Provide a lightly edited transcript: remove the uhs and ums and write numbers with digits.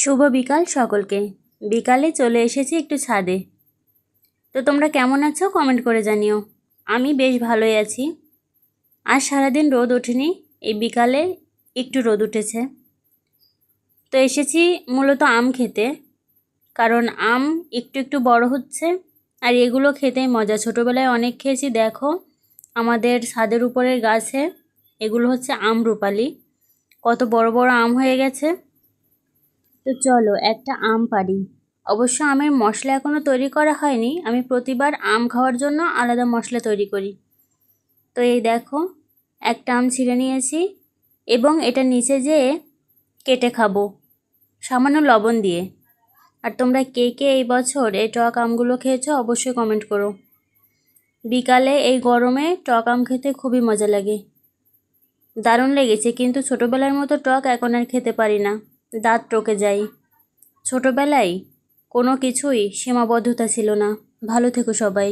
শুভ বিকাল সকলকে। বিকালে চলে এসেছি একটু ছাদে। তো তোমরা কেমন আছো কমেন্ট করে জানিও। আমি বেশ ভালোই আছি। আজ সারাদিন রোদ ওঠেনি, এই বিকালে একটু রোদ উঠেছে। তো এসেছি মূলত আম খেতে, কারণ আম একটু একটু বড় হচ্ছে আর এগুলো খেতেই মজা। ছোটোবেলায় অনেক খেয়েছি। দেখো আমাদের ছাদের উপরের গাছে এগুলো হচ্ছে আম্রপালি, কত বড় বড় আম হয়ে গেছে। তো চলো একটা আম পাড়ি। অবশ্য আমের মশলা এখনও তৈরি করা হয়নি, আমি প্রতিবার আম খাওয়ার জন্য আলাদা মশলা তৈরি করি। তো এই দেখো একটা আম ছিঁড়ে নিয়েছি এবং এটা নিচে যেয়ে কেটে খাবো সামান্য লবণ দিয়ে। আর তোমরা কে কে এই বছর এই টক আমগুলো খেয়েছো অবশ্যই কমেন্ট করো। বিকালে এই গরমে টক আম খেতে খুবই মজা লাগে, দারুণ লেগেছে। কিন্তু ছোটোবেলার মতো টক এখন আর খেতে পারি না, দাঁত টকে যায়। ছোটোবেলায় কোনো কিছুই সীমাবদ্ধতা ছিল না। ভালো থেকো সবাই।